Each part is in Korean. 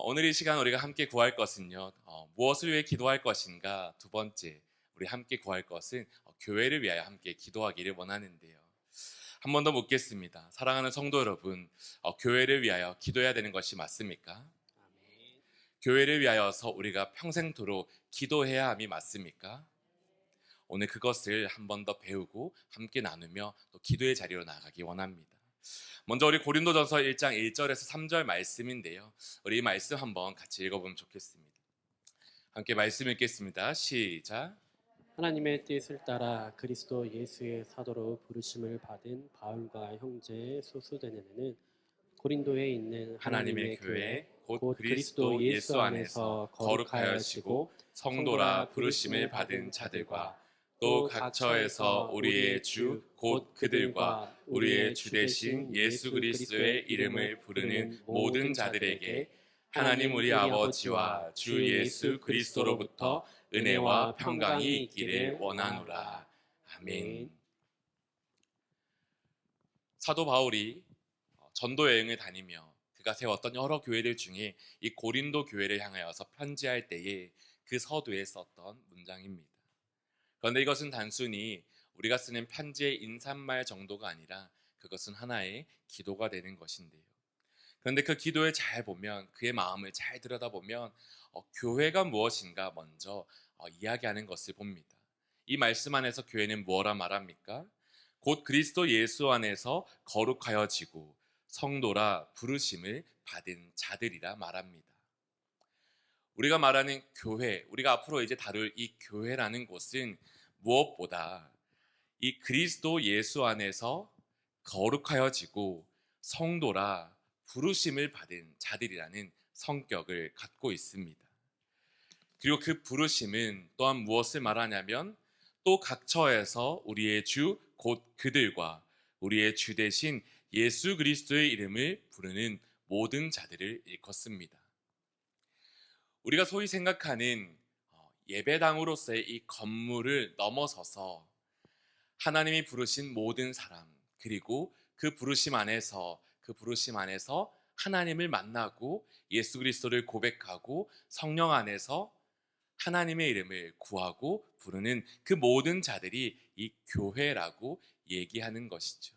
오늘 이 시간 우리가 함께 구할 것은요. 무엇을 위해 기도할 것인가? 두 번째, 우리 함께 구할 것은 교회를 위하여 함께 기도하기를 원하는데요. 한 번 더 묻겠습니다. 사랑하는 성도 여러분, 교회를 위하여 기도해야 되는 것이 맞습니까? 교회를 위하여서 우리가 평생토록 기도해야 함이 맞습니까? 오늘 그것을 한 번 더 배우고 함께 나누며 또 기도의 자리로 나가기 원합니다. 먼저 우리 고린도전서 1장 1절에서 3절 말씀인데요. 우리 이 말씀 한번 같이 읽어보면 좋겠습니다. 함께 말씀 읽겠습니다. 시작. 하나님의 뜻을 따라 그리스도 예수의 사도로 부르심을 받은 바울과 형제 소수대네는 고린도에 있는 하나님의 교회 곧 그리스도 예수 안에서 거룩하여지고 성도라 부르심을 받은 자들과 또 각처에서 우리의 주 곧 그들과 우리의 주 되신 예수 그리스도의 이름을 부르는 모든 자들에게 하나님 우리 아버지와 주 예수 그리스도로부터 은혜와 평강이 있기를 원하노라. 아멘. 사도 바울이 전도 여행을 다니며 그가 세웠던 여러 교회들 중에 이 고린도 교회를 향하여서 편지할 때에 그 서두에 썼던 문장입니다. 그런데 이것은 단순히 우리가 쓰는 편지의 인사말 정도가 아니라 그것은 하나의 기도가 되는 것인데요. 그런데 그 기도를 잘 보면, 그의 마음을 잘 들여다보면 교회가 무엇인가 먼저 이야기하는 것을 봅니다. 이 말씀 안에서 교회는 뭐라 말합니까? 곧 그리스도 예수 안에서 거룩하여지고 성도라 부르심을 받은 자들이라 말합니다. 우리가 말하는 교회, 우리가 앞으로 이제 다룰 이 교회라는 곳은 무엇보다 이 그리스도 예수 안에서 거룩하여지고 성도라 부르심을 받은 자들이라는 성격을 갖고 있습니다. 그리고 그 부르심은 또한 무엇을 말하냐면 또 각처에서 우리의 주 곧 그들과 우리의 주 되신 예수 그리스도의 이름을 부르는 모든 자들을 일컫습니다. 우리가 소위 생각하는 예배당으로서의 이 건물을 넘어서서 하나님이 부르신 모든 사람, 그리고 그 부르심 안에서 하나님을 만나고 예수 그리스도를 고백하고 성령 안에서 하나님의 이름을 구하고 부르는 그 모든 자들이 이 교회라고 얘기하는 것이죠.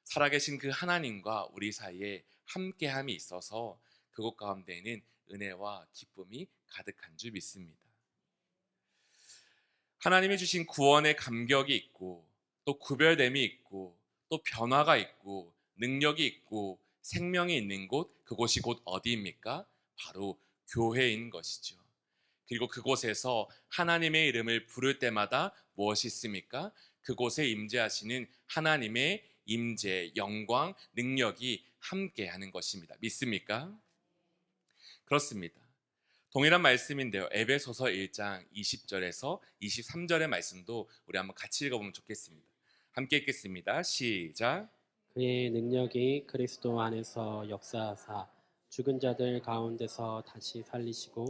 살아계신 그 하나님과 우리 사이에 함께함이 있어서 그곳 가운데에는 은혜와 기쁨이 가득한 줄 믿습니다. 하나님이 주신 구원의 감격이 있고 또 구별됨이 있고 또 변화가 있고 능력이 있고 생명이 있는 곳, 그곳이 곧 어디입니까? 바로 교회인 것이죠. 그리고 그곳에서 하나님의 이름을 부를 때마다 무엇이 있습니까? 그곳에 임재하시는 하나님의 임재, 영광, 능력이 함께하는 것입니다. 믿습니까? 그렇습니다. 동일한 말씀인데요. 에베소서 1장 20절에서 23절의 말씀도 우리 한번 같이 읽어보면 좋겠습니다. 함께 읽겠습니다. 시작. 그의 능력이 그리스도 안에서 역사하사 죽은 자들 가운데서 다시 살리시고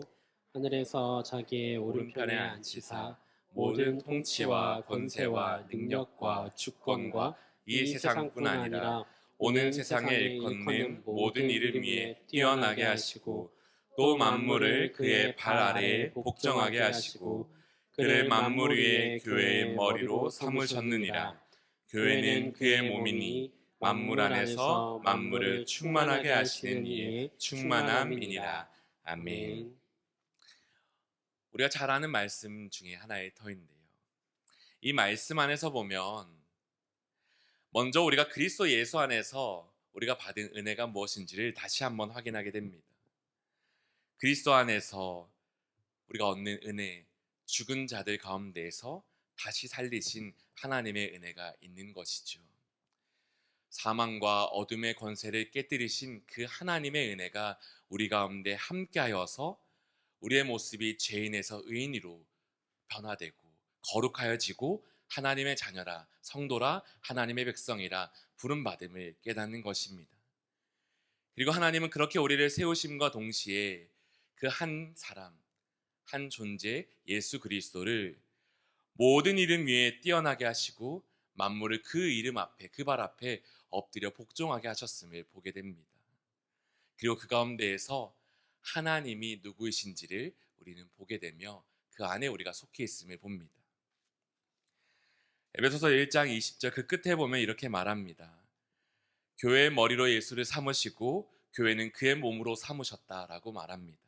하늘에서 자기의 오른편에 앉히사 모든 통치와 권세와 능력과 주권과 이 세상뿐 아니라 오는 세상에 일컫는 모든 이름 위에 뛰어나게 하시고 또 만물을 그의 발 아래에 복종하게 하시고 그를 만물 위에 교회의 머리로 삼으셨느니라. 교회는 그의 몸이니 만물 안에서 만물을 충만하게 하시는 이의 충만함이니라. 아멘. 우리가 잘 아는 말씀 중에 하나의 터인데요. 이 말씀 안에서 보면 먼저 우리가 그리스도 예수 안에서 우리가 받은 은혜가 무엇인지를 다시 한번 확인하게 됩니다. 그리스도 안에서 우리가 얻는 은혜, 죽은 자들 가운데에서 다시 살리신 하나님의 은혜가 있는 것이죠. 사망과 어둠의 권세를 깨뜨리신 그 하나님의 은혜가 우리 가운데 함께하여서 우리의 모습이 죄인에서 의인으로 변화되고 거룩하여지고 하나님의 자녀라, 성도라, 하나님의 백성이라 부름받음을 깨닫는 것입니다. 그리고 하나님은 그렇게 우리를 세우심과 동시에 그 한 사람, 한 존재 예수 그리스도를 모든 이름 위에 뛰어나게 하시고 만물을 그 이름 앞에, 그 발 앞에 엎드려 복종하게 하셨음을 보게 됩니다. 그리고 그 가운데에서 하나님이 누구이신지를 우리는 보게 되며 그 안에 우리가 속해 있음을 봅니다. 에베소서 1장 20절 그 끝에 보면 이렇게 말합니다. 교회의 머리로 예수를 삼으시고 교회는 그의 몸으로 삼으셨다라고 말합니다.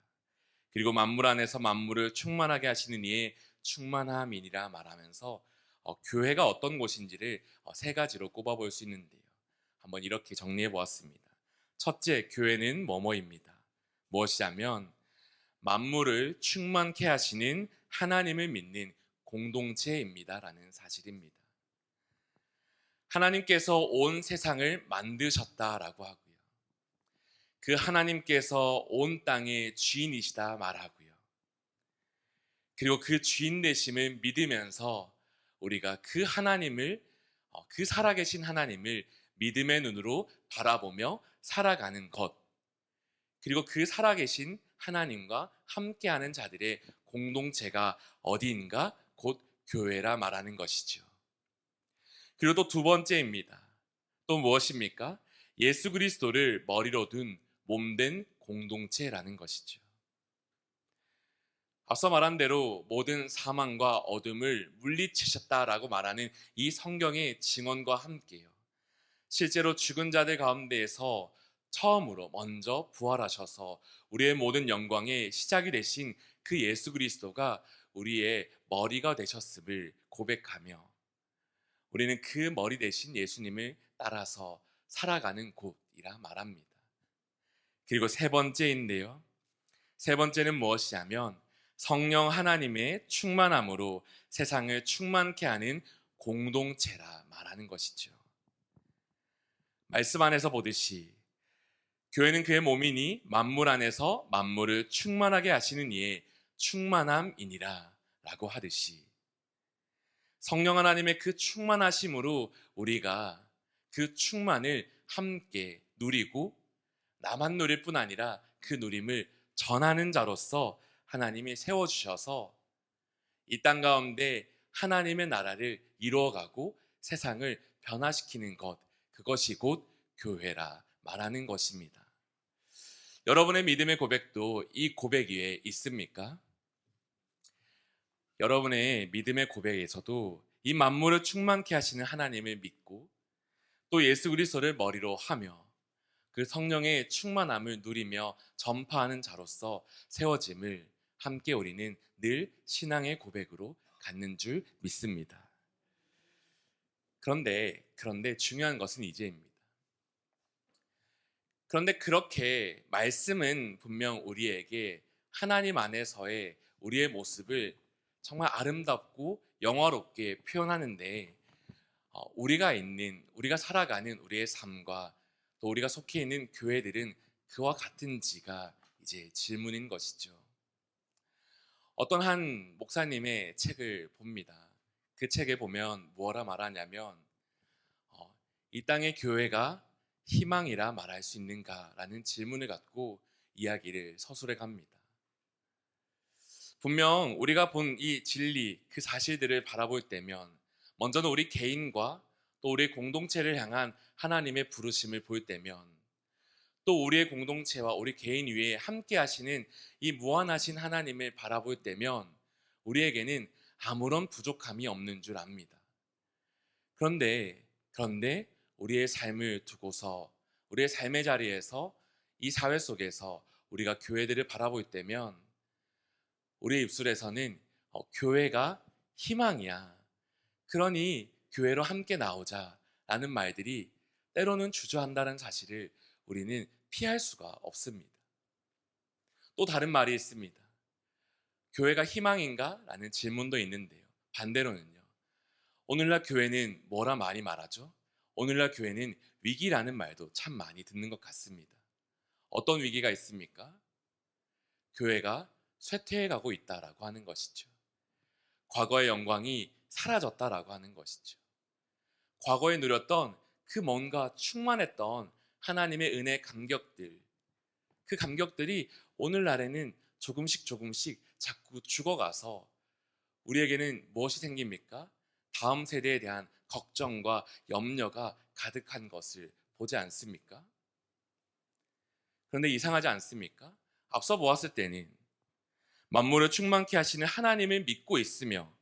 그리고 만물 안에서 만물을 충만하게 하시는 이의 충만함이니라 말하면서 교회가 어떤 곳인지를 세 가지로 꼽아볼 수 있는데요. 한번 이렇게 정리해 보았습니다. 첫째, 교회는 뭐뭐입니다. 무엇이냐면 만물을 충만케 하시는 하나님을 믿는 공동체입니다라는 사실입니다. 하나님께서 온 세상을 만드셨다라고 하고요. 그 하나님께서 온 땅의 주인이시다 말하고요. 그리고 그 주인 되심을 믿으면서 우리가 그 하나님을, 그 살아계신 하나님을 믿음의 눈으로 바라보며 살아가는 것, 그리고 그 살아계신 하나님과 함께하는 자들의 공동체가 어디인가? 곧 교회라 말하는 것이죠. 그리고 또 두 번째입니다. 또 무엇입니까? 예수 그리스도를 머리로 둔 몸된 공동체라는 것이죠. 앞서 말한 대로 모든 사망과 어둠을 물리치셨다라고 말하는 이 성경의 증언과 함께요. 실제로 죽은 자들 가운데에서 처음으로 먼저 부활하셔서 우리의 모든 영광의 시작이 되신 그 예수 그리스도가 우리의 머리가 되셨음을 고백하며 우리는 그 머리 되신 예수님을 따라서 살아가는 곳이라 말합니다. 그리고 세 번째인데요. 세 번째는 무엇이냐면 성령 하나님의 충만함으로 세상을 충만케 하는 공동체라 말하는 것이죠. 말씀 안에서 보듯이 교회는 그의 몸이니 만물 안에서 만물을 충만하게 하시는 이의 충만함이니라 라고 하듯이 성령 하나님의 그 충만하심으로 우리가 그 충만을 함께 누리고 나만 누릴 뿐 아니라 그 누림을 전하는 자로서 하나님이 세워주셔서 이 땅 가운데 하나님의 나라를 이루어가고 세상을 변화시키는 것, 그것이 곧 교회라 말하는 것입니다. 여러분의 믿음의 고백도 이 고백 위에 있습니까? 여러분의 믿음의 고백에서도 이 만물을 충만케 하시는 하나님을 믿고 또 예수 그리스도를 머리로 하며 그 성령의 충만함을 누리며 전파하는 자로서 세워짐을 함께 우리는 늘 신앙의 고백으로 갖는 줄 믿습니다. 그런데 중요한 것은 이제입니다. 그런데 그렇게 말씀은 분명 우리에게 하나님 안에서의 우리의 모습을 정말 아름답고 영화롭게 표현하는데 우리가 살아가는 우리의 삶과 또 우리가 속해 있는 교회들은 그와 같은지가 이제 질문인 것이죠. 어떤 한 목사님의 책을 봅니다. 그 책에 보면 뭐라 말하냐면 이 땅의 교회가 희망이라 말할 수 있는가라는 질문을 갖고 이야기를 서술해 갑니다. 분명 우리가 본 이 진리, 그 사실들을 바라볼 때면 먼저는 우리 개인과 또 우리 공동체를 향한 하나님의 부르심을 볼 때면 또 우리의 공동체와 우리 개인 위에 함께 하시는 이 무한하신 하나님을 바라볼 때면 우리에게는 아무런 부족함이 없는 줄 압니다. 그런데 우리의 삶을 두고서 우리의 삶의 자리에서 이 사회 속에서 우리가 교회들을 바라볼 때면 우리의 입술에서는 교회가 희망이야. 그러니 교회로 함께 나오자 라는 말들이 때로는 주저한다는 사실을 우리는 피할 수가 없습니다. 또 다른 말이 있습니다. 교회가 희망인가? 라는 질문도 있는데요. 반대로는요. 오늘날 교회는 뭐라 많이 말하죠? 오늘날 교회는 위기라는 말도 참 많이 듣는 것 같습니다. 어떤 위기가 있습니까? 교회가 쇠퇴해가고 있다라고 하는 것이죠. 과거의 영광이 사라졌다라고 하는 것이죠. 과거에 누렸던 그 뭔가 충만했던 하나님의 은혜 감격들, 그 감격들이 오늘날에는 조금씩 자꾸 죽어가서 우리에게는 무엇이 생깁니까? 다음 세대에 대한 걱정과 염려가 가득한 것을 보지 않습니까? 그런데 이상하지 않습니까? 앞서 보았을 때는 만물을 충만케 하시는 하나님을 믿고 있으며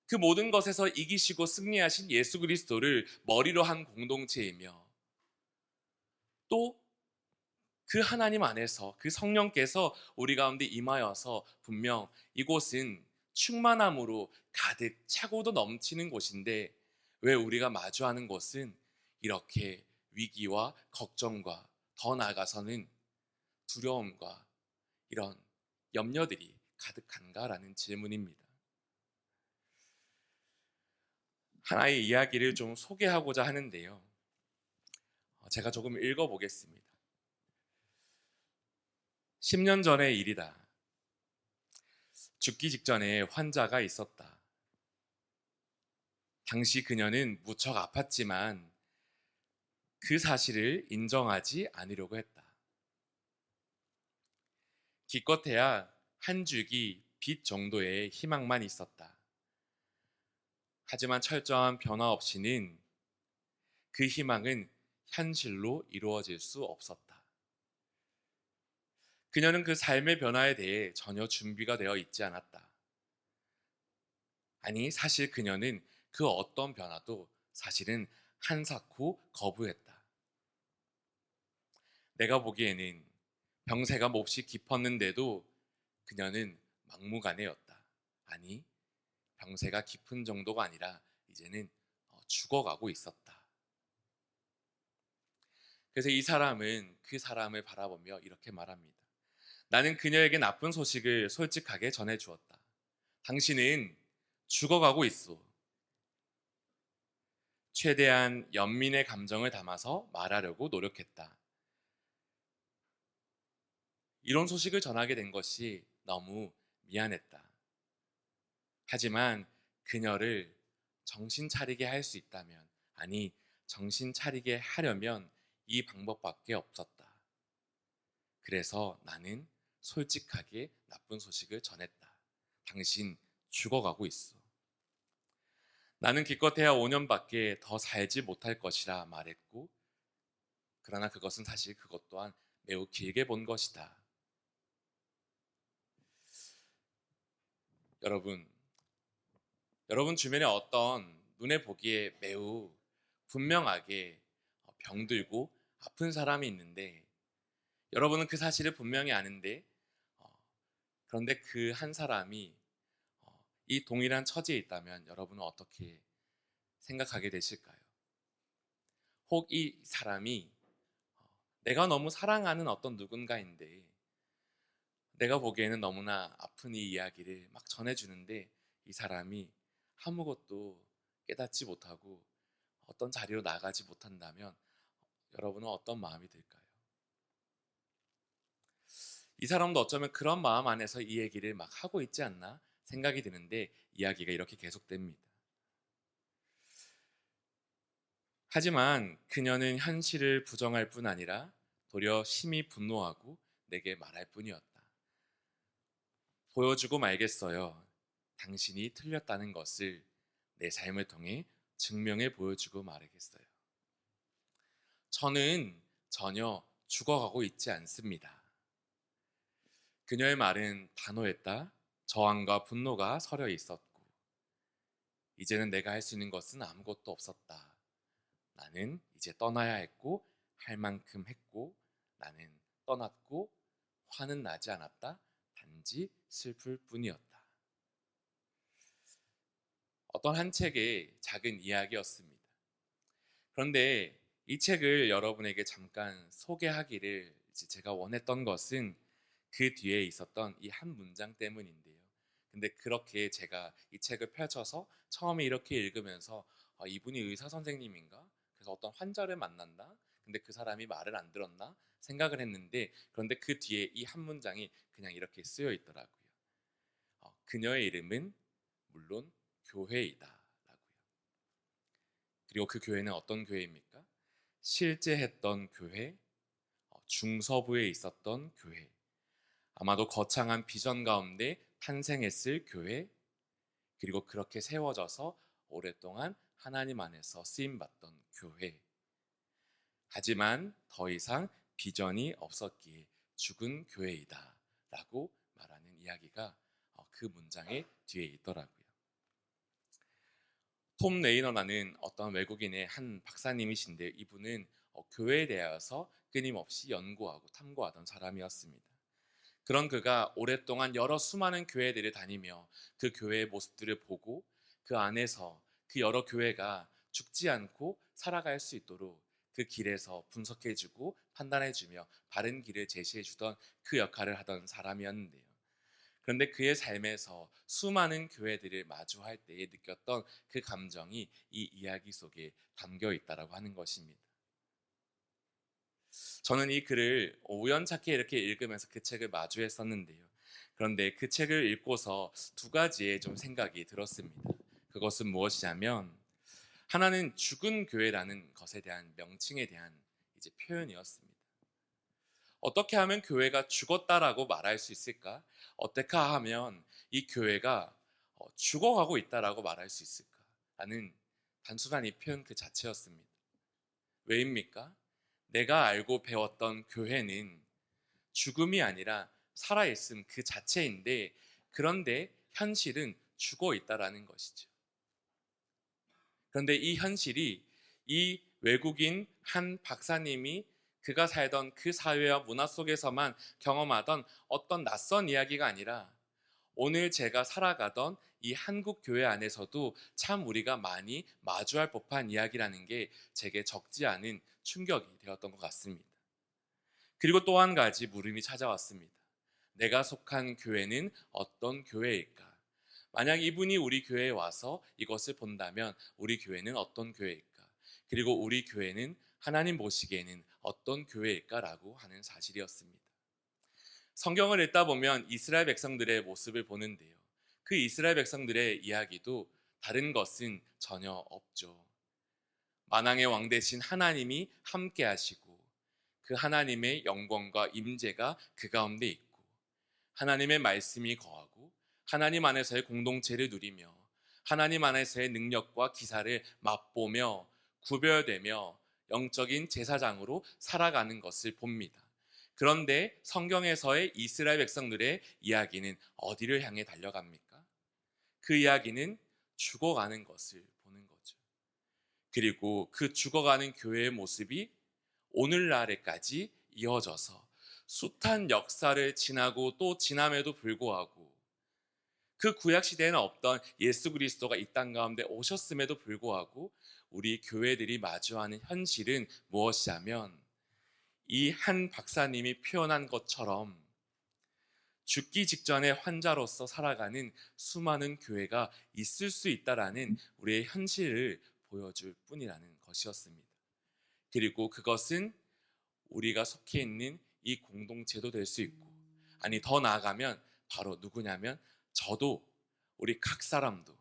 그 모든 것에서 이기시고 승리하신 예수 그리스도를 머리로 한 공동체이며 또 그 하나님 안에서 그 성령께서 우리 가운데 임하여서 분명 이곳은 충만함으로 가득 차고도 넘치는 곳인데 왜 우리가 마주하는 것은 이렇게 위기와 걱정과 더 나아가서는 두려움과 이런 염려들이 가득한가라는 질문입니다. 하나의 이야기를 좀 소개하고자 하는데요. 제가 조금 읽어보겠습니다. 10년 전의 일이다. 죽기 직전에 환자가 있었다. 당시 그녀는 무척 아팠지만 그 사실을 인정하지 않으려고 했다. 기껏해야 한 줄기 빛 정도의 희망만 있었다. 하지만 철저한 변화 없이는 그 희망은 현실로 이루어질 수 없었다. 그녀는 그 삶의 변화에 대해 전혀 준비가 되어 있지 않았다. 아니, 사실 그녀는 그 어떤 변화도 사실은 한사코 거부했다. 내가 보기에는 병세가 몹시 깊었는데도 그녀는 막무가내였다. 아니, 병세가 깊은 정도가 아니라 이제는 죽어가고 있었다. 그래서 이 사람은 그 사람을 바라보며 이렇게 말합니다. 나는 그녀에게 나쁜 소식을 솔직하게 전해주었다. 당신은 죽어가고 있어. 최대한 연민의 감정을 담아서 말하려고 노력했다. 이런 소식을 전하게 된 것이 너무 미안했다. 하지만 그녀를 정신 차리게 할 수 있다면, 아니, 정신 차리게 하려면 이 방법밖에 없었다. 그래서 나는 솔직하게 나쁜 소식을 전했다. 당신 죽어가고 있어. 나는 기껏해야 5년밖에 더 살지 못할 것이라 말했고, 그러나 그것은 사실 그것 또한 매우 길게 본 것이다. 여러분 주변에 어떤 눈에 보기에 매우 분명하게 병들고 아픈 사람이 있는데 여러분은 그 사실을 분명히 아는데 그런데 그 한 사람이 이 동일한 처지에 있다면 여러분은 어떻게 생각하게 되실까요? 혹 이 사람이 내가 너무 사랑하는 어떤 누군가인데 내가 보기에는 너무나 아픈 이 이야기를 막 전해주는데 이 사람이 아무것도 깨닫지 못하고 어떤 자리로 나가지 못한다면 여러분은 어떤 마음이 들까요? 이 사람도 어쩌면 그런 마음 안에서 이 얘기를 막 하고 있지 않나 생각이 드는데 이야기가 이렇게 계속됩니다. 하지만 그녀는 현실을 부정할 뿐 아니라 도리어 심히 분노하고 내게 말할 뿐이었다. 보여주고 말겠어요. 당신이 틀렸다는 것을 내 삶을 통해 증명해 보여주고 말하겠어요. 저는 전혀 죽어가고 있지 않습니다. 그녀의 말은 단호했다. 저항과 분노가 서려 있었고 이제는 내가 할 수 있는 것은 아무것도 없었다. 나는 이제 떠나야 했고 할 만큼 했고 나는 떠났고 화는 나지 않았다. 단지 슬플 뿐이었다. 어떤 한 책의 작은 이야기였습니다. 그런데 이 책을 여러분에게 잠깐 소개하기를 제가 원했던 것은 그 뒤에 있었던 이 한 문장 때문인데요. 근데 그렇게 제가 이 책을 펼쳐서 처음에 이렇게 읽으면서 이분이 의사 선생님인가? 그래서 어떤 환자를 만난다? 근데 그 사람이 말을 안 들었나? 생각을 했는데 그런데 그 뒤에 이 한 문장이 그냥 이렇게 쓰여 있더라고요. 그녀의 이름은 물론 교회이다 라고요. 그리고 그 교회는 어떤 교회입니까? 실제 했던 교회, 중서부에 있었던 교회, 아마도 거창한 비전 가운데 탄생했을 교회, 그리고 그렇게 세워져서 오랫동안 하나님 안에서 쓰임받던 교회. 하지만 더 이상 비전이 없었기에 죽은 교회이다 라고 말하는 이야기가 그 문장의 뒤에 있더라고요. 톰 레이너라는 어떤 외국인의 한 박사님이신데 이분은 교회에 대하여서 끊임없이 연구하고 탐구하던 사람이었습니다. 그런 그가 오랫동안 여러 수많은 교회들을 다니며 그 교회의 모습들을 보고 그 안에서 그 여러 교회가 죽지 않고 살아갈 수 있도록 그 길에서 분석해주고 판단해주며 바른 길을 제시해주던 그 역할을 하던 사람이었는데요. 그런데 그의 삶에서 수많은 교회들을 마주할 때에 느꼈던 그 감정이 이 이야기 속에 담겨 있다고 하는 것입니다. 저는 이 글을 우연찮게 이렇게 읽으면서 그 책을 마주했었는데요. 그런데 그 책을 읽고서 두 가지의 좀 생각이 들었습니다. 그것은 무엇이냐면 하나는 죽은 교회라는 것에 대한 명칭에 대한 이제 표현이었습니다. 어떻게 하면 교회가 죽었다라고 말할 수 있을까? 어떻게 하면 이 교회가 죽어가고 있다라고 말할 수 있을까? 라는 단순한 이 표현 그 자체였습니다. 왜입니까? 내가 알고 배웠던 교회는 죽음이 아니라 살아있음 그 자체인데 그런데 현실은 죽어 있다라는 것이죠. 그런데 이 현실이 이 외국인 한 박사님이 그가 살던 그 사회와 문화 속에서만 경험하던 어떤 낯선 이야기가 아니라 오늘 제가 살아가던 이 한국 교회 안에서도 참 우리가 많이 마주할 법한 이야기라는 게 제게 적지 않은 충격이 되었던 것 같습니다. 그리고 또 한 가지 물음이 찾아왔습니다. 내가 속한 교회는 어떤 교회일까? 만약 이분이 우리 교회에 와서 이것을 본다면 우리 교회는 어떤 교회일까? 그리고 우리 교회는 하나님 보시기에는 어떤 교회일까라고 하는 사실이었습니다. 성경을 읽다 보면 이스라엘 백성들의 모습을 보는데요. 그 이스라엘 백성들의 이야기도 다른 것은 전혀 없죠. 만왕의 왕 되신 하나님이 함께 하시고 그 하나님의 영광과 임재가 그 가운데 있고 하나님의 말씀이 거하고 하나님 안에서의 공동체를 누리며 하나님 안에서의 능력과 기사를 맛보며 구별되며 영적인 제사장으로 살아가는 것을 봅니다. 그런데 성경에서의 이스라엘 백성들의 이야기는 어디를 향해 달려갑니까? 그 이야기는 죽어가는 것을 보는 거죠. 그리고 그 죽어가는 교회의 모습이 오늘날에까지 이어져서 숱한 역사를 지나고 또 지남에도 불구하고 그 구약 시대에는 없던 예수 그리스도가 이 땅 가운데 오셨음에도 불구하고 우리 교회들이 마주하는 현실은 무엇이냐면 이 한 박사님이 표현한 것처럼 죽기 직전의 환자로서 살아가는 수많은 교회가 있을 수 있다라는 우리의 현실을 보여줄 뿐이라는 것이었습니다. 그리고 그것은 우리가 속해 있는 이 공동체도 될 수 있고 아니 더 나아가면 바로 누구냐면 저도 우리 각 사람도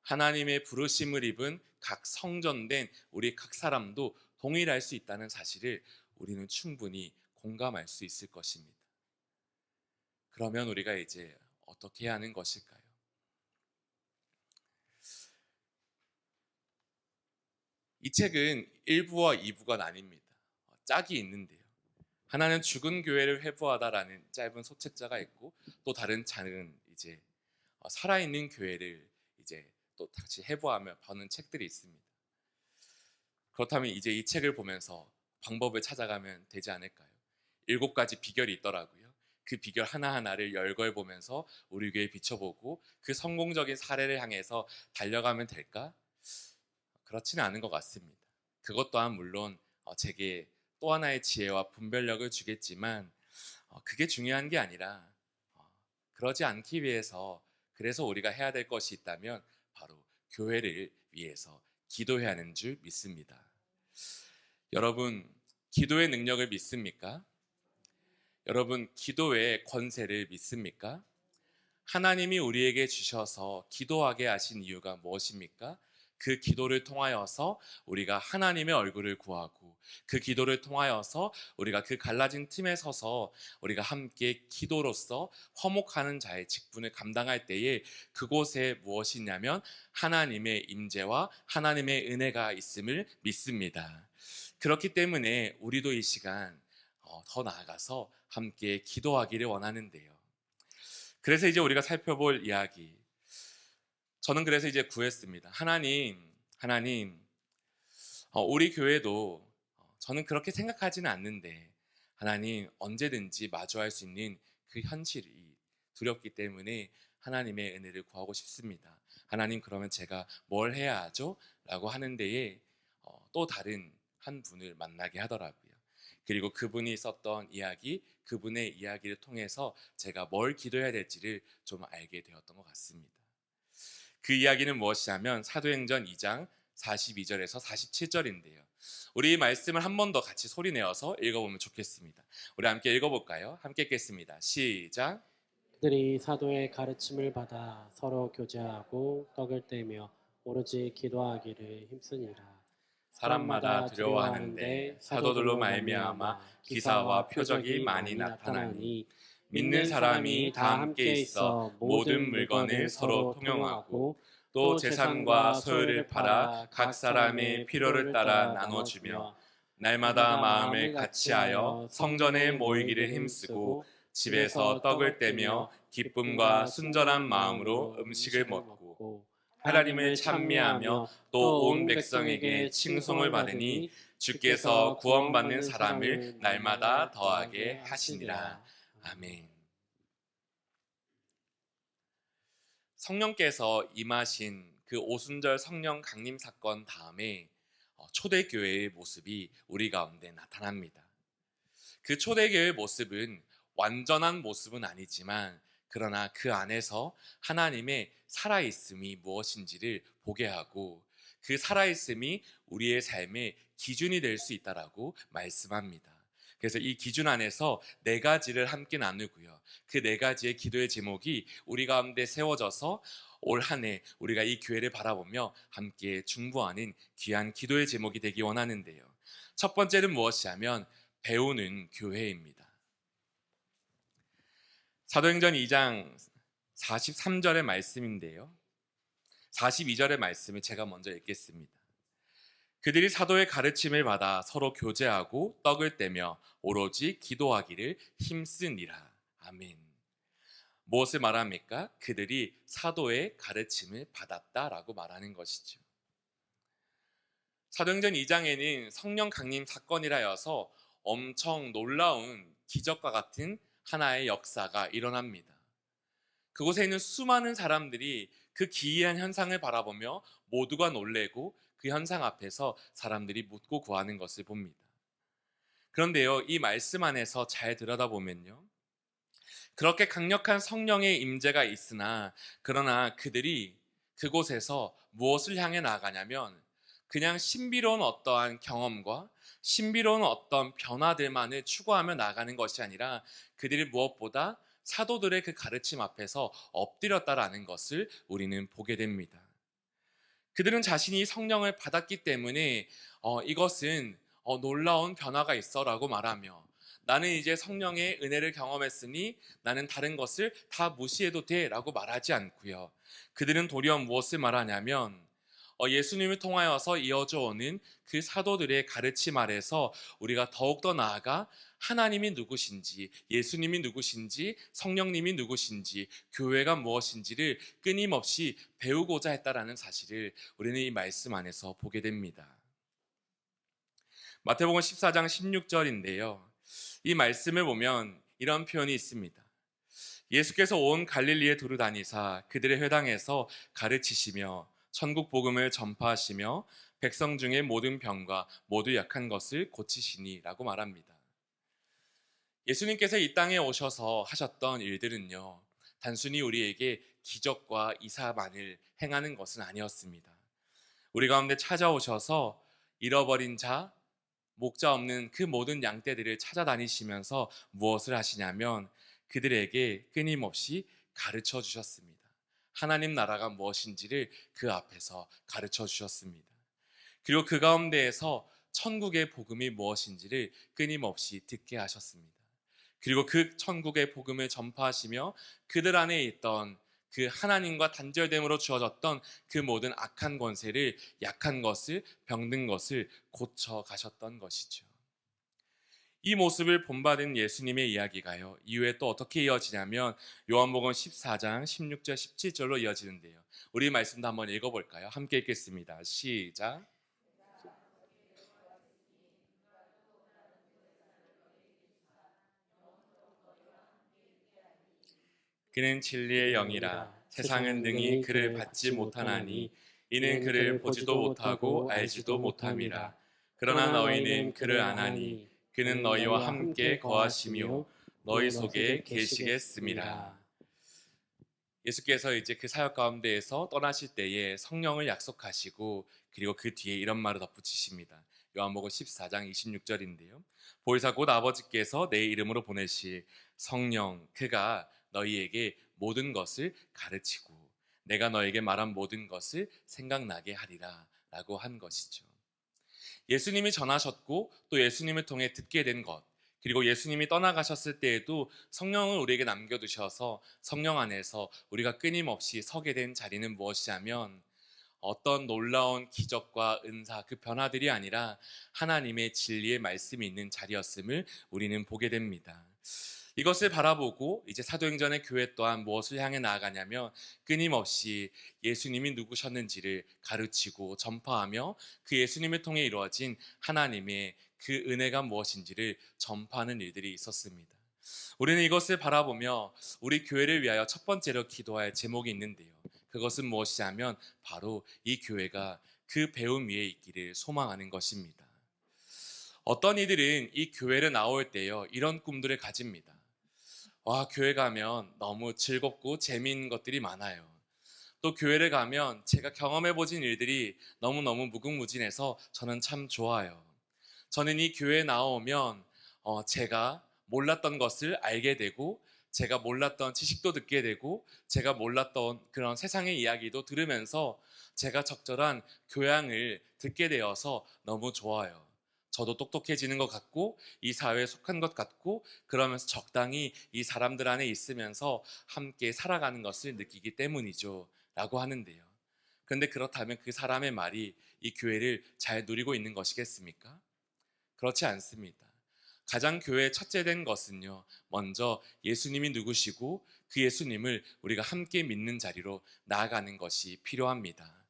하나님의 부르심을 입은 각 성전된 우리 각 사람도 동일할 수 있다는 사실을 우리는 충분히 공감할 수 있을 것입니다. 그러면 우리가 이제 어떻게 해야 하는 것일까요? 이 책은 1부와 2부가 나뉩니다. 짝이 있는데요. 하나는 죽은 교회를 회부하다라는 짧은 소책자가 있고 또 다른 장은 이제 살아있는 교회를 이제 또 다시 회부하며 버는 책들이 있습니다. 그렇다면 이제 이 책을 보면서 방법을 찾아가면 되지 않을까요? 7가지 비결이 있더라고요. 그 비결 하나하나를 열거해 보면서 우리 교회에 비춰보고 그 성공적인 사례를 향해서 달려가면 될까? 그렇지는 않은 것 같습니다. 그것 또한 물론 제게 또 하나의 지혜와 분별력을 주겠지만 그게 중요한 게 아니라 그러지 않기 위해서 그래서 우리가 해야 될 것이 있다면 바로 교회를 위해서 기도해야 하는 줄 믿습니다. 여러분, 기도의 능력을 믿습니까? 여러분, 기도의 권세를 믿습니까? 하나님이 우리에게 주셔서 기도하게 하신 이유가 무엇입니까? 그 기도를 통하여서 우리가 하나님의 얼굴을 구하고 그 기도를 통하여서 우리가 그 갈라진 틈에 서서 우리가 함께 기도로서 화목하는 자의 직분을 감당할 때에 그곳에 무엇이 있냐면 하나님의 임재와 하나님의 은혜가 있음을 믿습니다. 그렇기 때문에 우리도 이 시간 더 나아가서 함께 기도하기를 원하는데요. 그래서 이제 우리가 살펴볼 이야기, 저는 그래서 이제 구했습니다. 하나님, 우리 교회도 저는 그렇게 생각하지는 않는데 하나님 언제든지 마주할 수 있는 그 현실이 두렵기 때문에 하나님의 은혜를 구하고 싶습니다. 하나님, 그러면 제가 뭘 해야 하죠? 라고 하는 데에 또 다른 한 분을 만나게 하더라고요. 그리고 그분이 썼던 이야기, 그분의 이야기를 통해서 제가 뭘 기도해야 될지를 좀 알게 되었던 것 같습니다. 그 이야기는 무엇이냐면 사도행전 2장 42절에서 47절인데요. 우리 이 말씀을 한 번 더 같이 소리내어서 읽어보면 좋겠습니다. 우리 함께 읽어볼까요? 함께 읽겠습니다. 시작. 그들이 사도의 가르침을 받아 서로 교제하고 떡을 떼며 오로지 기도하기를 힘쓰니라. 사람마다 두려워하는데 사도들로 말미암아 기사와 표적이 많이 나타나니 믿는 사람이 다 함께 있어 모든 물건을 서로 통용하고 또 재산과 소유를 팔아 각 사람의 필요를 따라 나눠주며 날마다 마음을 같이하여 성전에 모이기를 힘쓰고 집에서 떡을 떼며 기쁨과 순전한 마음으로 음식을 먹고 하나님을 찬미하며 또 온 백성에게 칭송을 받으니 주께서 구원받는 사람을 날마다 더하게 하시니라. 아멘. 성령께서 임하신 그 오순절 성령 강림 사건 다음에 초대교회의 모습이 우리 가운데 나타납니다. 그 초대교회의 모습은 완전한 모습은 아니지만 그러나 그 안에서 하나님의 살아있음이 무엇인지를 보게 하고 그 살아있음이 우리의 삶의 기준이 될 수 있다라고 말씀합니다. 그래서 이 기준 안에서 네 가지를 함께 나누고요. 그 네 가지의 기도의 제목이 우리 가운데 세워져서 올 한 해 우리가 이 교회를 바라보며 함께 중보하는 귀한 기도의 제목이 되기 원하는데요. 첫 번째는 무엇이냐면 배우는 교회입니다. 사도행전 2장 43절의 말씀인데요. 42절의 말씀을 제가 먼저 읽겠습니다. 그들이 사도의 가르침을 받아 서로 교제하고 떡을 떼며 오로지 기도하기를 힘쓰니라. 아멘. 무엇을 말합니까? 그들이 사도의 가르침을 받았다라고 말하는 것이죠. 사도행전 2장에는 성령 강림 사건이라 해서 엄청 놀라운 기적과 같은 하나의 역사가 일어납니다. 그곳에 있는 수많은 사람들이 그 기이한 현상을 바라보며 모두가 놀래고 그 현상 앞에서 사람들이 묻고 구하는 것을 봅니다. 그런데요, 이 말씀 안에서 잘 들여다보면요, 그렇게 강력한 성령의 임재가 있으나 그러나 그들이 그곳에서 무엇을 향해 나가냐면 그냥 신비로운 어떠한 경험과 신비로운 어떤 변화들만을 추구하며 나가는 것이 아니라 그들이 무엇보다 사도들의 그 가르침 앞에서 엎드렸다라는 것을 우리는 보게 됩니다. 그들은 자신이 성령을 받았기 때문에 이것은 놀라운 변화가 있어라고 말하며 나는 이제 성령의 은혜를 경험했으니 나는 다른 것을 다 무시해도 돼라고 말하지 않고요. 그들은 도리어 무엇을 말하냐면 예수님을 통하여서 이어져 오는 그 사도들의 가르침 아래서 우리가 더욱더 나아가 하나님이 누구신지, 예수님이 누구신지, 성령님이 누구신지, 교회가 무엇인지를 끊임없이 배우고자 했다라는 사실을 우리는 이 말씀 안에서 보게 됩니다. 마태복음 14장 16절인데요. 이 말씀을 보면 이런 표현이 있습니다. 예수께서 온 갈릴리에 두루 다니사 그들의 회당에서 가르치시며 천국 복음을 전파하시며 백성 중에 모든 병과 모두 약한 것을 고치시니라고 말합니다. 예수님께서 이 땅에 오셔서 하셨던 일들은요, 단순히 우리에게 기적과 이사만을 행하는 것은 아니었습니다. 우리 가운데 찾아오셔서 잃어버린 자, 목자 없는 그 모든 양떼들을 찾아다니시면서 무엇을 하시냐면 그들에게 끊임없이 가르쳐 주셨습니다. 하나님 나라가 무엇인지를 그 앞에서 가르쳐 주셨습니다. 그리고 그 가운데에서 천국의 복음이 무엇인지를 끊임없이 듣게 하셨습니다. 그리고 그 천국의 복음을 전파하시며 그들 안에 있던 그 하나님과 단절됨으로 주어졌던 그 모든 악한 권세를, 약한 것을, 병든 것을 고쳐 가셨던 것이죠. 이 모습을 본받은 예수님의 이야기가요, 이후에 또 어떻게 이어지냐면 요한복음 14장 16절 17절로 이어지는데요. 우리 말씀도 한번 읽어볼까요? 함께 읽겠습니다. 시작. 그는 진리의 영이라. 세상은 능히 그를 받지 못하나니 이는 그를 보지도 못하고 알지도 못함이라. 그러나 너희는 그를 아나니 그는 너희와 함께 거하시며 너희 속에 계시겠음이라. 예수께서 이제 그 사역 가운데에서 떠나실 때에 성령을 약속하시고, 그리고 그 뒤에 이런 말을 덧붙이십니다. 요한복음 14장 26절인데요. 보혜사 곧 아버지께서 내 이름으로 보내실 성령, 그가 너희에게 모든 것을 가르치고 내가 너에게 말한 모든 것을 생각나게 하리라 라고 한 것이죠. 예수님이 전하셨고 또 예수님을 통해 듣게 된 것, 그리고 예수님이 떠나가셨을 때에도 성령을 우리에게 남겨두셔서 성령 안에서 우리가 끊임없이 서게 된 자리는 무엇이냐면, 어떤 놀라운 기적과 은사, 그 변화들이 아니라 하나님의 진리의 말씀이 있는 자리였음을 우리는 보게 됩니다. 이것을 바라보고 이제 사도행전의 교회 또한 무엇을 향해 나아가냐면, 끊임없이 예수님이 누구셨는지를 가르치고 전파하며 그 예수님을 통해 이루어진 하나님의 그 은혜가 무엇인지를 전파하는 일들이 있었습니다. 우리는 이것을 바라보며 우리 교회를 위하여 첫 번째로 기도할 제목이 있는데요. 그것은 무엇이냐면 바로 이 교회가 그 배움 위에 있기를 소망하는 것입니다. 어떤 이들은 이 교회를 나올 때요, 이런 꿈들을 가집니다. 와, 교회 가면 너무 즐겁고 재미있는 것들이 많아요. 또 교회를 가면 제가 경험해보진 일들이 너무너무 무궁무진해서 저는 참 좋아요. 저는 이 교회에 나오면 제가 몰랐던 것을 알게 되고, 제가 몰랐던 지식도 듣게 되고, 제가 몰랐던 그런 세상의 이야기도 들으면서 제가 적절한 교양을 듣게 되어서 너무 좋아요. 저도 똑똑해지는 것 같고 이 사회에 속한 것 같고, 그러면서 적당히 이 사람들 안에 있으면서 함께 살아가는 것을 느끼기 때문이죠 라고 하는데요. 그런데 그렇다면 그 사람의 말이 이 교회를 잘 누리고 있는 것이겠습니까? 그렇지 않습니다. 가장 교회의 첫째 된 것은요, 먼저 예수님이 누구시고 그 예수님을 우리가 함께 믿는 자리로 나아가는 것이 필요합니다.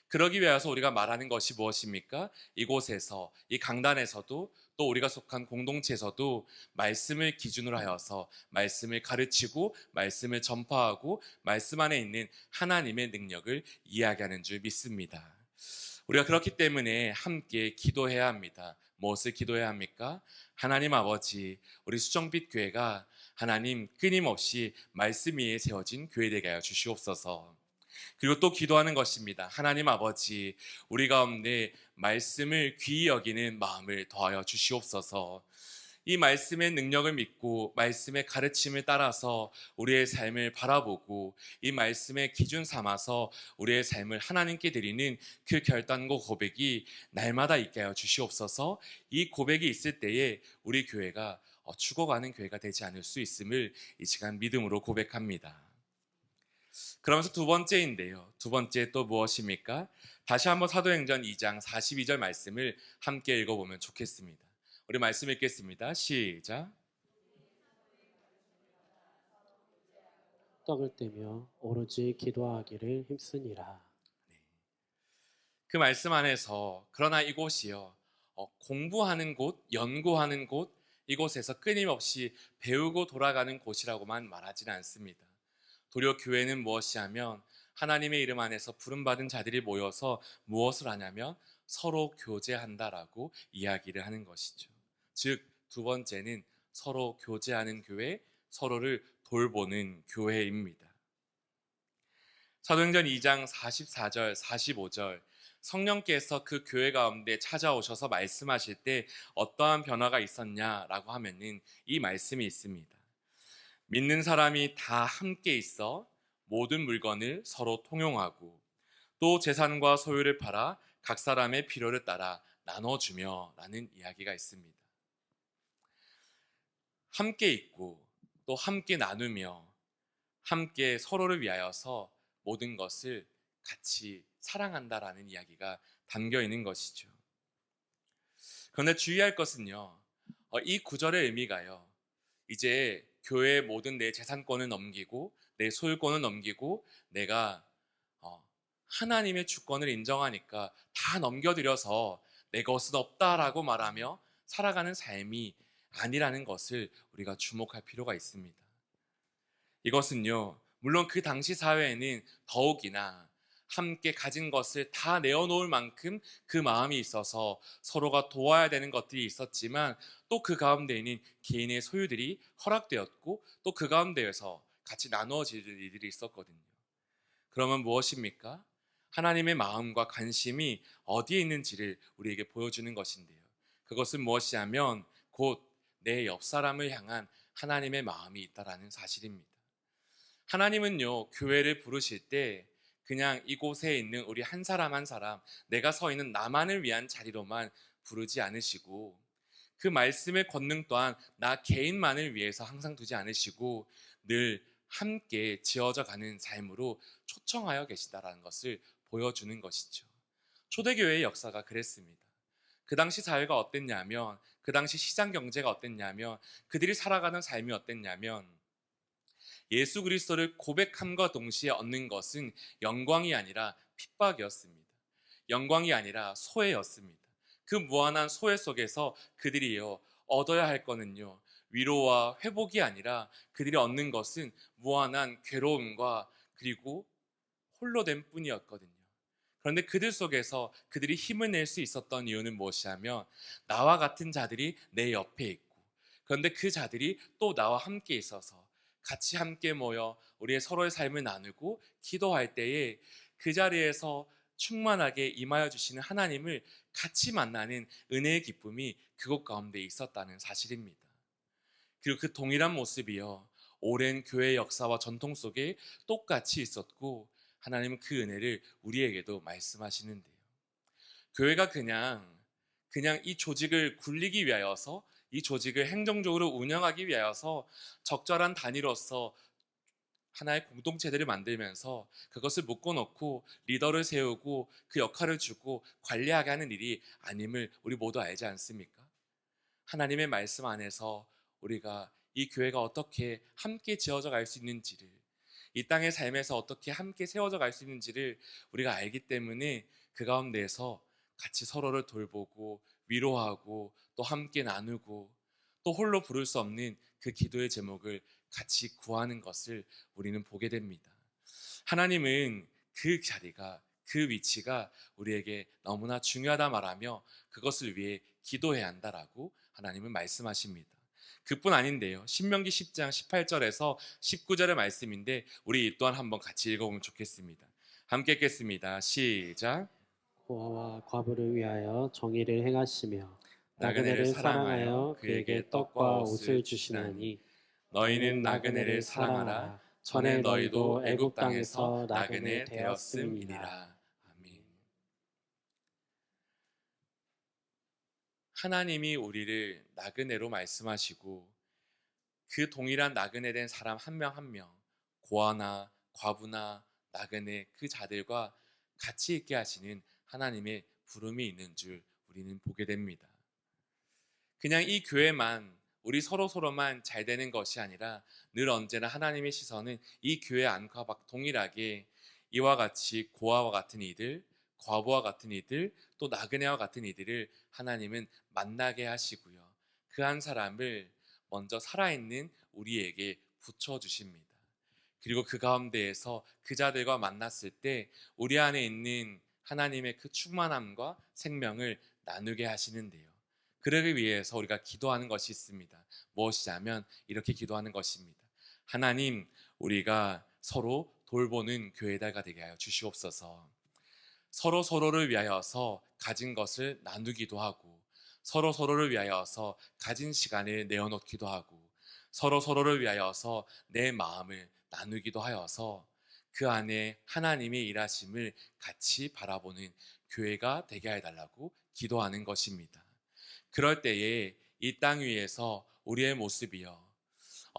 그러기 위해서 우리가 말하는 것이 무엇입니까? 이곳에서, 이 강단에서도, 또 우리가 속한 공동체에서도 말씀을 기준으로 하여서 말씀을 가르치고 말씀을 전파하고 말씀 안에 있는 하나님의 능력을 이야기하는 줄 믿습니다. 우리가 그렇기 때문에 함께 기도해야 합니다. 무엇을 기도해야 합니까? 하나님 아버지, 우리 수정빛 교회가 하나님 끊임없이 말씀 위에 세워진 교회 되게 하여 주시옵소서. 그리고 또 기도하는 것입니다. 하나님 아버지, 우리 가운데 말씀을 귀히 여기는 마음을 더하여 주시옵소서. 이 말씀의 능력을 믿고 말씀의 가르침을 따라서 우리의 삶을 바라보고 이 말씀의 기준 삼아서 우리의 삶을 하나님께 드리는 그 결단과 고백이 날마다 있게 하여 주시옵소서. 이 고백이 있을 때에 우리 교회가 죽어가는 교회가 되지 않을 수 있음을 이 시간 믿음으로 고백합니다. 그러면서 두 번째인데요. 두 번째 또 무엇입니까? 다시 한번 사도행전 2장 42절 말씀을 함께 읽어보면 좋겠습니다. 우리 말씀 읽겠습니다. 시작. 떡을 떼며 오로지 기도하기를 힘쓰니라. 그 말씀 안에서 그러나 이곳이요, 공부하는 곳, 연구하는 곳, 이곳에서 끊임없이 배우고 돌아가는 곳이라고만 말하지는 않습니다. 도리어 교회는 무엇이 하면 하나님의 이름 안에서 부름받은 자들이 모여서 무엇을 하냐면 서로 교제한다라고 이야기를 하는 것이죠. 즉, 두 번째는 서로 교제하는 교회, 서로를 돌보는 교회입니다. 사도행전 2장 44절, 45절, 성령께서 그 교회 가운데 찾아오셔서 말씀하실 때 어떠한 변화가 있었냐라고 하면은 이 말씀이 있습니다. 믿는 사람이 다 함께 있어 모든 물건을 서로 통용하고 또 재산과 소유를 팔아 각 사람의 필요를 따라 나눠주며 라는 이야기가 있습니다. 함께 있고 또 함께 나누며 함께 서로를 위하여서 모든 것을 같이 사랑한다라는 이야기가 담겨 있는 것이죠. 그런데 주의할 것은요, 이 구절의 의미가요. 이제 교회의 모든 내 재산권을 넘기고 내 소유권을 넘기고 내가 어, 하나님의 주권을 인정하니까 다 넘겨드려서 내 것은 없다라고 말하며 살아가는 삶이 아니라는 것을 우리가 주목할 필요가 있습니다. 이것은요, 물론 그 당시 사회에는 더욱이나 함께 가진 것을 다 내어놓을 만큼 그 마음이 있어서 서로가 도와야 되는 것들이 있었지만 또 그 가운데에는 개인의 소유들이 허락되었고 또 그 가운데에서 같이 나누어질 일들이 있었거든요. 그러면 무엇입니까? 하나님의 마음과 관심이 어디에 있는지를 우리에게 보여주는 것인데요. 그것은 무엇이냐면 곧 내 옆 사람을 향한 하나님의 마음이 있다라는 사실입니다. 하나님은요, 교회를 부르실 때 그냥 이곳에 있는 우리 한 사람 한 사람, 내가 서 있는 나만을 위한 자리로만 부르지 않으시고 그 말씀의 권능 또한 나 개인만을 위해서 항상 두지 않으시고 늘 함께 지어져 가는 삶으로 초청하여 계시다라는 것을 보여주는 것이죠. 초대교회의 역사가 그랬습니다. 그 당시 사회가 어땠냐면, 그 당시 시장 경제가 어땠냐면, 그들이 살아가는 삶이 어땠냐면 예수 그리스도를 고백함과 동시에 얻는 것은 영광이 아니라 핍박이었습니다. 영광이 아니라 소외였습니다. 그 무한한 소외 속에서 그들이요 얻어야 할 거는요 위로와 회복이 아니라 그들이 얻는 것은 무한한 괴로움과 그리고 홀로 된 뿐이었거든요. 그런데 그들 속에서 그들이 힘을 낼 수 있었던 이유는 무엇이냐면 나와 같은 자들이 내 옆에 있고 그런데 그 자들이 또 나와 함께 있어서 같이 함께 모여 우리의 서로의 삶을 나누고 기도할 때에 그 자리에서 충만하게 임하여 주시는 하나님을 같이 만나는 은혜의 기쁨이 그곳 가운데 있었다는 사실입니다. 그리고 그 동일한 모습이요 오랜 교회의 역사와 전통 속에 똑같이 있었고 하나님은 그 은혜를 우리에게도 말씀하시는데요. 교회가 그냥 이 조직을 굴리기 위하여서 이 조직을 행정적으로 운영하기 위하여서 적절한 단위로서 하나의 공동체들을 만들면서 그것을 묶어놓고 리더를 세우고 그 역할을 주고 관리하게 하는 일이 아님을 우리 모두 알지 않습니까? 하나님의 말씀 안에서 우리가 이 교회가 어떻게 함께 지어져 갈 수 있는지를 이 땅의 삶에서 어떻게 함께 세워져 갈 수 있는지를 우리가 알기 때문에 그 가운데에서 같이 서로를 돌보고 위로하고 또 함께 나누고 또 홀로 부를 수 없는 그 기도의 제목을 같이 구하는 것을 우리는 보게 됩니다. 하나님은 그 자리가 그 위치가 우리에게 너무나 중요하다 말하며 그것을 위해 기도해야 한다라고 하나님은 말씀하십니다. 그뿐 아닌데요. 신명기 10장 18절에서 19절의 말씀인데 우리 이 또한 한번 같이 읽어보면 좋겠습니다. 함께 읽겠습니다. 시작. 고아와 과부를 위하여 정의를 행하시며 나그네를 나그네를 사랑하여 사랑하여 그에게 그에게 떡과 떡과 옷을 옷을 주시나니 주시나니 너희는 나그네를 사랑하라. 전에 너희도 애굽 땅에서 나그네 되었음이니라. 아멘. 하나님이 우리를 나그네로 말씀하시고 그 동일한 나그네 된 사람 한 명 한 명, 고아나 과부나 나그네 그 자들과 같이 있게 하시는 하나님의 부름이 있는 줄 우리는 보게 됩니다. 그냥 이 교회만 우리 서로만 잘 되는 것이 아니라 늘 언제나 하나님의 시선은 이 교회 안과 밖 동일하게 이와 같이 고아와 같은 이들, 과부와 같은 이들, 또 나그네와 같은 이들을 하나님은 만나게 하시고요. 그 한 사람을 먼저 살아있는 우리에게 붙여주십니다. 그리고 그 가운데에서 그 자들과 만났을 때 우리 안에 있는 하나님의 그 충만함과 생명을 나누게 하시는데요. 그러기 위해서 우리가 기도하는 것이 있습니다. 무엇이냐면 이렇게 기도하는 것입니다. 하나님, 우리가 서로 돌보는 교회가 되게 하여 주시옵소서. 서로를 위하여서 가진 것을 나누기도 하고 서로를 위하여서 가진 시간을 내어놓기도 하고 서로를 위하여서 내 마음을 나누기도 하여서 그 안에 하나님의 일하심을 같이 바라보는 교회가 되게 해달라고 기도하는 것입니다. 그럴 때에 이 땅 위에서 우리의 모습이요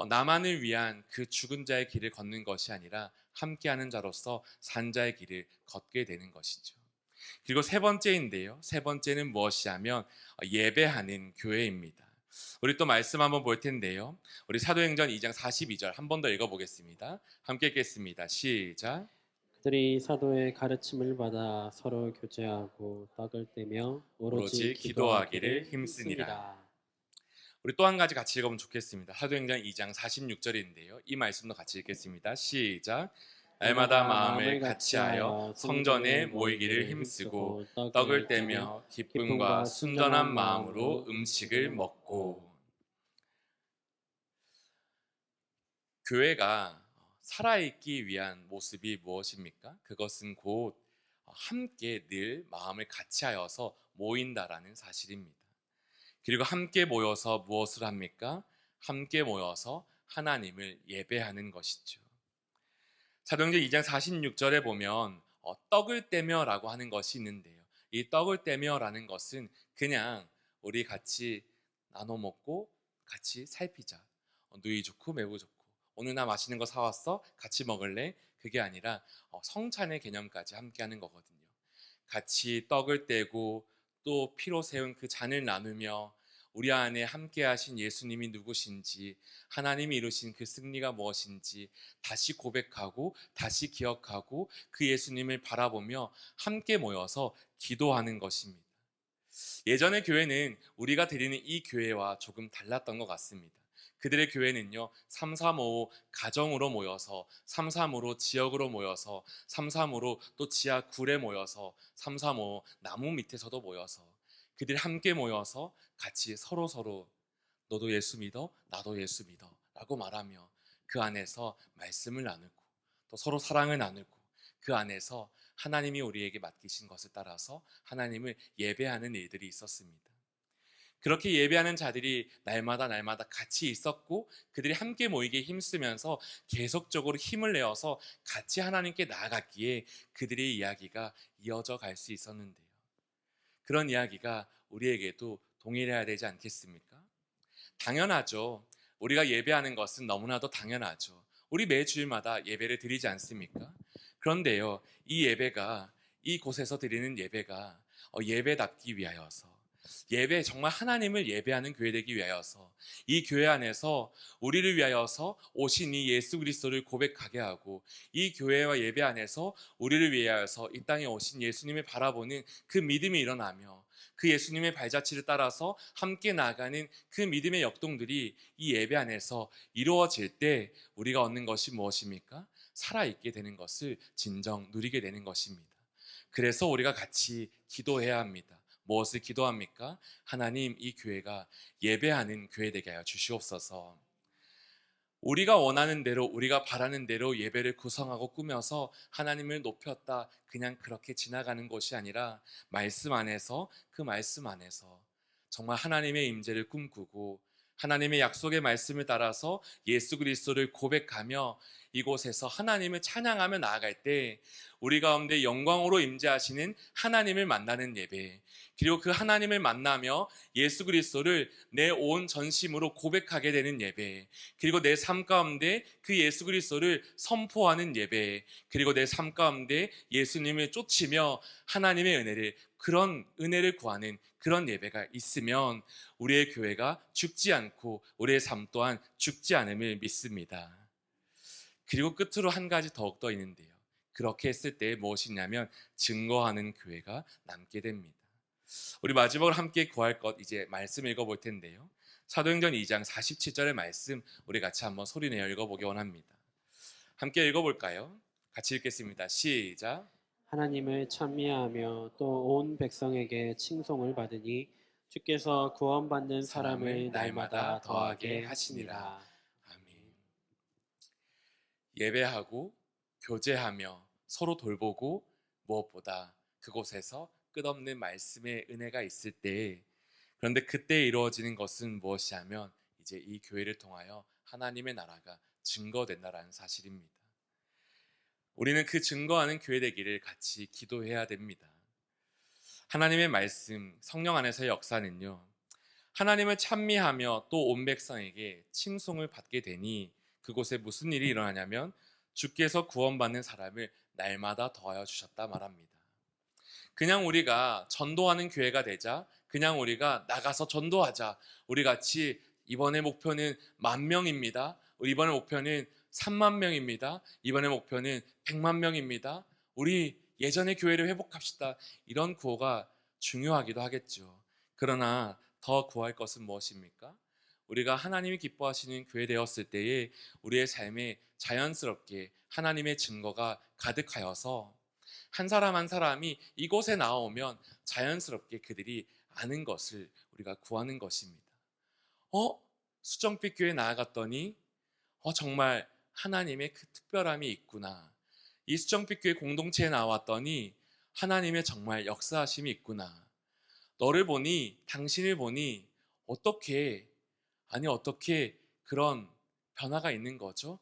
나만을 위한 그 죽은 자의 길을 걷는 것이 아니라 함께하는 자로서 산 자의 길을 걷게 되는 것이죠. 그리고 세 번째인데요. 세 번째는 무엇이냐면 예배하는 교회입니다. 우리 또 말씀 한번 볼 텐데요. 우리 사도행전 2장 42절 한 번 더 읽어보겠습니다. 함께 읽겠습니다. 시작. 그들이 사도의 가르침을 받아 서로 교제하고 떡을 떼며 오로지 오로지 기도하기를 기도하기를 힘쓰니라. 힘쓰니라. 우리 또 한 가지 같이 읽으면 좋겠습니다. 사도행전 2장 46절인데요. 이 말씀도 같이 읽겠습니다. 시작. 날마다 마음을 같이하여 성전에 모이기를 힘쓰고 떡을 떼며 기쁨과 순전한 마음으로 음식을 먹고. 교회가 살아있기 위한 모습이 무엇입니까? 그것은 곧 함께 늘 마음을 같이하여서 모인다라는 사실입니다. 그리고 함께 모여서 무엇을 합니까? 함께 모여서 하나님을 예배하는 것이죠. 사도행전 2장 46절에 보면 떡을 떼며라고 하는 것이 있는데요. 이 떡을 떼며라는 것은 그냥 우리 같이 나눠 먹고 같이 살피자. 누이 좋고 매우 좋고 오늘 나 맛있는 거 사왔어? 같이 먹을래? 그게 아니라 성찬의 개념까지 함께하는 거거든요. 같이 떡을 떼고 또 피로 세운 그 잔을 나누며 우리 안에 함께 하신 예수님이 누구신지, 하나님이 이루신 그 승리가 무엇인지 다시 고백하고 다시 기억하고 그 예수님을 바라보며 함께 모여서 기도하는 것입니다. 예전의 교회는 우리가 드리는 이 교회와 조금 달랐던 것 같습니다. 그들의 교회는요, 335 가정으로 모여서, 335로 지역으로 모여서, 335로 또 지하 굴에 모여서, 335 나무 밑에서도 모여서 그들이 함께 모여서 같이 서로 너도 예수 믿어? 나도 예수 믿어 라고 말하며 그 안에서 말씀을 나누고 또 서로 사랑을 나누고 그 안에서 하나님이 우리에게 맡기신 것을 따라서 하나님을 예배하는 일들이 있었습니다. 그렇게 예배하는 자들이 날마다 같이 있었고 그들이 함께 모이기에 힘쓰면서 계속적으로 힘을 내어서 같이 하나님께 나아갔기에 그들의 이야기가 이어져 갈 수 있었는데요. 그런 이야기가 우리에게도 동일해야 되지 않겠습니까? 당연하죠. 우리가 예배하는 것은 너무나도 당연하죠. 우리 매 주일마다 예배를 드리지 않습니까? 그런데요, 이 예배가 이곳에서 드리는 예배가 예배답기 위하여서 예배 정말 하나님을 예배하는 교회 되기 위하여서 이 교회 안에서 우리를 위하여서 오신 이 예수 그리스도를 고백하게 하고 이 교회와 예배 안에서 우리를 위하여서 이 땅에 오신 예수님을 바라보는 그 믿음이 일어나며 그 예수님의 발자취를 따라서 함께 나아가는 그 믿음의 역동들이 이 예배 안에서 이루어질 때 우리가 얻는 것이 무엇입니까? 살아있게 되는 것을 진정 누리게 되는 것입니다. 그래서 우리가 같이 기도해야 합니다. 무엇을 기도합니까? 하나님, 이 교회가 예배하는 교회 되게 하여 주시옵소서. 우리가 원하는 대로 우리가 바라는 대로 예배를 구성하고 꾸며서 하나님을 높였다 그냥 그렇게 지나가는 것이 아니라 말씀 안에서 그 말씀 안에서 정말 하나님의 임재를 꿈꾸고 하나님의 약속의 말씀을 따라서 예수 그리스도를 고백하며 이곳에서 하나님을 찬양하며 나아갈 때 우리 가운데 영광으로 임재하시는 하나님을 만나는 예배, 그리고 그 하나님을 만나며 예수 그리스도를 내 온 전심으로 고백하게 되는 예배, 그리고 내 삶 가운데 그 예수 그리스도를 선포하는 예배, 그리고 내 삶 가운데 예수님을 쫓으며 하나님의 그런 은혜를 구하는 그런 예배가 있으면 우리의 교회가 죽지 않고 우리의 삶 또한 죽지 않음을 믿습니다. 그리고 끝으로 한 가지 더욱더 있는데요. 그렇게 했을 때 무엇이냐면 증거하는 교회가 남게 됩니다. 우리 마지막으로 함께 구할 것 이제 말씀 읽어볼 텐데요. 사도행전 2장 47절의 말씀 우리 같이 한번 소리내어 읽어보기 원합니다. 함께 읽어볼까요? 같이 읽겠습니다. 시작. 하나님을 찬미하며 또 온 백성에게 칭송을 받으니 주께서 구원받는 사람을 날마다 더하게 하시니라. 아멘. 예배하고 교제하며 서로 돌보고 무엇보다 그곳에서 끝없는 말씀의 은혜가 있을 때, 그런데 그때 이루어지는 것은 무엇이 하면 이제 이 교회를 통하여 하나님의 나라가 증거된다라는 사실입니다. 우리는 그 증거하는 교회 되기를 같이 기도해야 됩니다. 하나님의 말씀, 성령 안에서의 역사는요, 하나님을 찬미하며 또 온 백성에게 칭송을 받게 되니 그곳에 무슨 일이 일어나냐면 주께서 구원받는 사람을 날마다 더하여 주셨다 말합니다. 그냥 우리가 전도하는 교회가 되자 그냥 우리가 나가서 전도하자. 우리 같이 이번에 목표는 10,000명입니다. 우리 이번에 목표는 30,000명입니다. 이번에 목표는 100,000명입니다. 우리 예전의 교회를 회복합시다. 이런 구호가 중요하기도 하겠죠. 그러나 더 구할 것은 무엇입니까? 우리가 하나님이 기뻐하시는 교회 되었을 때에 우리의 삶에 자연스럽게 하나님의 증거가 가득하여서 한 사람 한 사람이 이곳에 나오면 자연스럽게 그들이 아는 것을 우리가 구하는 것입니다. 수정빛 교회에 나아갔더니 정말 하나님의 그 특별함이 있구나. 이 수정빛 교회 공동체에 나왔더니 하나님의 정말 역사하심이 있구나. 너를 보니, 당신을 보니 어떻게 그런 변화가 있는 거죠?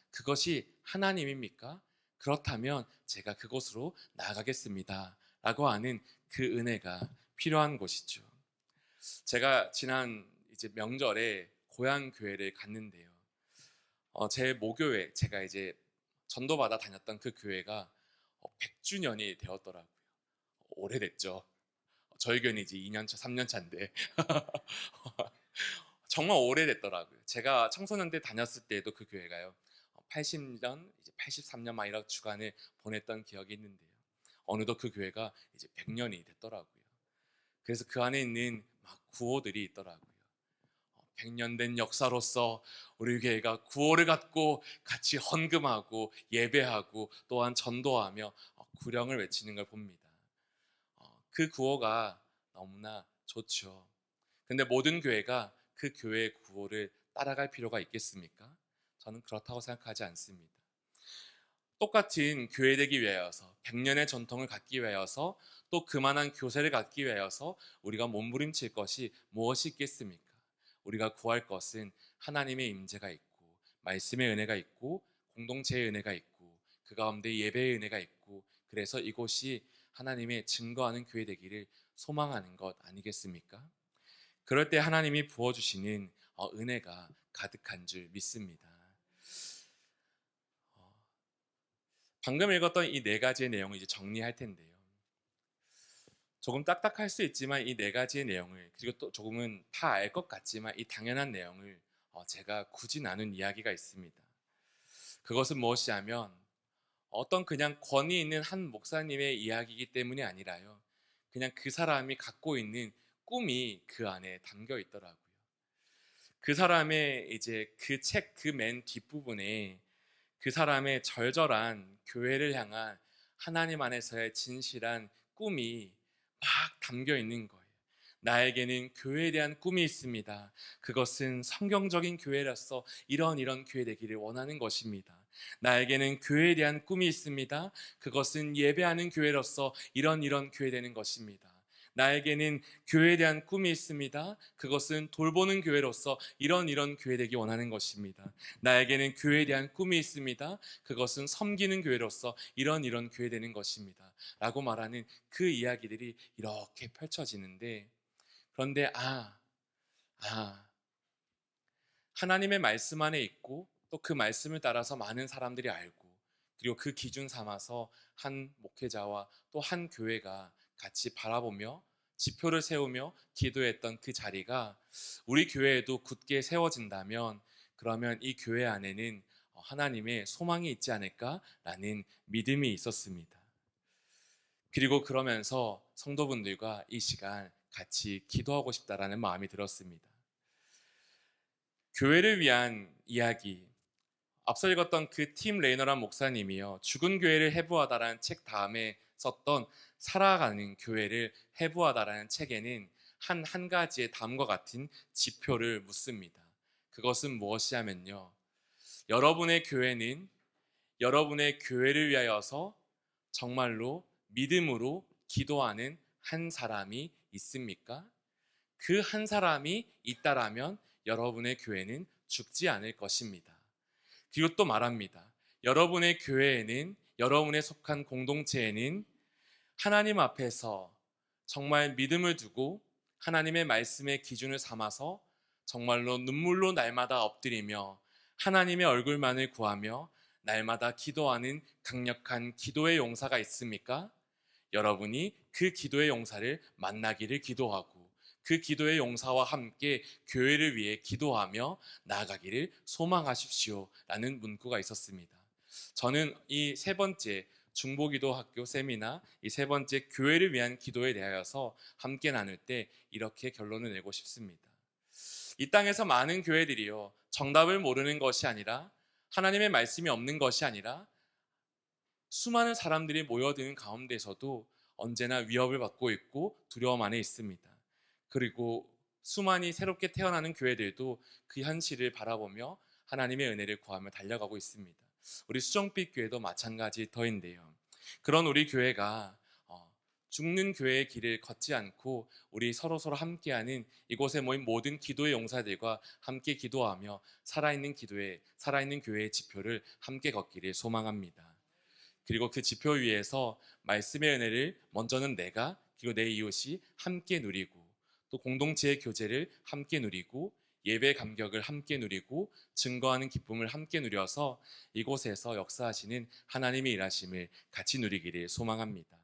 그것이 하나님입니까? 그렇다면 제가 그곳으로 나아가겠습니다. 라고 하는 그 은혜가 필요한 곳이죠. 제가 지난 이제 명절에 고향 교회를 갔는데요. 제 모교회, 제가 이제 전도받아 다녔던 그 교회가 100주년이 되었더라고요. 오래됐죠. 저희 교회는 이제 2년 차, 3년 차인데 정말 오래됐더라고요. 제가 청소년 때 다녔을 때도 그 교회가요. 80년, 이제 83년 막 이런 주간을 보냈던 기억이 있는데요. 어느덧 그 교회가 이제 100년이 됐더라고요. 그래서 그 안에 있는 막 구호들이 있더라고요. 100년 된 역사로서 우리 교회가 구호를 갖고 같이 헌금하고 예배하고 또한 전도하며 구령을 외치는 걸 봅니다. 그 구호가 너무나 좋죠. 근데 모든 교회가 그 교회의 구호를 따라갈 필요가 있겠습니까? 저는 그렇다고 생각하지 않습니다. 똑같은 교회 되기 위하여서 100년의 전통을 갖기 위하여서 또 그만한 교세를 갖기 위하여서 우리가 몸부림칠 것이 무엇이 있겠습니까? 우리가 구할 것은 하나님의 임재가 있고 말씀의 은혜가 있고 공동체의 은혜가 있고 그 가운데 예배의 은혜가 있고 그래서 이곳이 하나님의 증거하는 교회 되기를 소망하는 것 아니겠습니까? 그럴 때 하나님이 부어주시는 은혜가 가득한 줄 믿습니다. 방금 읽었던 이 네 가지의 내용을 이제 정리할 텐데요. 조금 딱딱할 수 있지만 이 네 가지의 내용을 그리고 또 조금은 다 알 것 같지만 이 당연한 내용을 제가 굳이 나눈 이야기가 있습니다. 그것은 무엇이냐면 어떤 그냥 권위 있는 한 목사님의 이야기이기 때문이 아니라요. 그냥 그 사람이 갖고 있는 꿈이 그 안에 담겨 있더라고요. 그 사람의 이제 그 책 그 맨 뒷부분에 그 사람의 절절한 교회를 향한 하나님 안에서의 진실한 꿈이 막 담겨 있는 거예요. 나에게는 교회에 대한 꿈이 있습니다. 그것은 성경적인 교회로서 이런 교회 되기를 원하는 것입니다. 나에게는 교회에 대한 꿈이 있습니다. 그것은 예배하는 교회로서 이런 교회 되는 것입니다. 나에게는 교회에 대한 꿈이 있습니다. 그것은 돌보는 교회로서 이런 교회 되기 원하는 것입니다. 나에게는 교회에 대한 꿈이 있습니다. 그것은 섬기는 교회로서 이런 교회 되는 것입니다. 라고 말하는 그 이야기들이 이렇게 펼쳐지는데 그런데 하나님의 말씀 안에 있고 또 그 말씀을 따라서 많은 사람들이 알고 그리고 그 기준 삼아서 한 목회자와 또 한 교회가 같이 바라보며 지표를 세우며 기도했던 그 자리가 우리 교회에도 굳게 세워진다면 그러면 이 교회 안에는 하나님의 소망이 있지 않을까라는 믿음이 있었습니다. 그리고 그러면서 성도분들과 이 시간 같이 기도하고 싶다라는 마음이 들었습니다. 교회를 위한 이야기, 앞서 읽었던 그 팀 레이너란 목사님이요, 죽은 교회를 해부하다라는 책 다음에 썼던 살아가는 교회를 해부하다라는 책에는 한 가지의 다음과 같은 지표를 묻습니다. 그것은 무엇이냐면요, 여러분의 교회는 여러분의 교회를 위하여서 정말로 믿음으로 기도하는 한 사람이 있습니까? 그 한 사람이 있다라면 여러분의 교회는 죽지 않을 것입니다. 그리고 또 말합니다. 여러분의 교회에는, 여러분의 속한 공동체에는 하나님 앞에서 정말 믿음을 두고 하나님의 말씀의 기준을 삼아서 정말로 눈물로 날마다 엎드리며 하나님의 얼굴만을 구하며 날마다 기도하는 강력한 기도의 용사가 있습니까? 여러분이 그 기도의 용사를 만나기를 기도하고 그 기도의 용사와 함께 교회를 위해 기도하며 나아가기를 소망하십시오 라는 문구가 있었습니다. 저는 이 세 번째 중보기도학교 세미나 이 세 번째 교회를 위한 기도에 대하여서 함께 나눌 때 이렇게 결론을 내고 싶습니다. 이 땅에서 많은 교회들이요, 정답을 모르는 것이 아니라 하나님의 말씀이 없는 것이 아니라 수많은 사람들이 모여드는 가운데서도 언제나 위협을 받고 있고 두려움 안에 있습니다. 그리고 수많이 새롭게 태어나는 교회들도 그 현실을 바라보며 하나님의 은혜를 구하며 달려가고 있습니다. 우리 수정빛 교회도 마찬가지 터인데요. 그런 우리 교회가 죽는 교회의 길을 걷지 않고 우리 서로 함께하는 이곳에 모인 모든 기도의 용사들과 함께 기도하며 살아있는 교회의 지표를 함께 걷기를 소망합니다. 그리고 그 지표 위에서 말씀의 은혜를 먼저는 내가 그리고 내 이웃이 함께 누리고 또 공동체의 교제를 함께 누리고 예배 감격을 함께 누리고 증거하는 기쁨을 함께 누려서 이곳에서 역사하시는 하나님의 일하심을 같이 누리기를 소망합니다.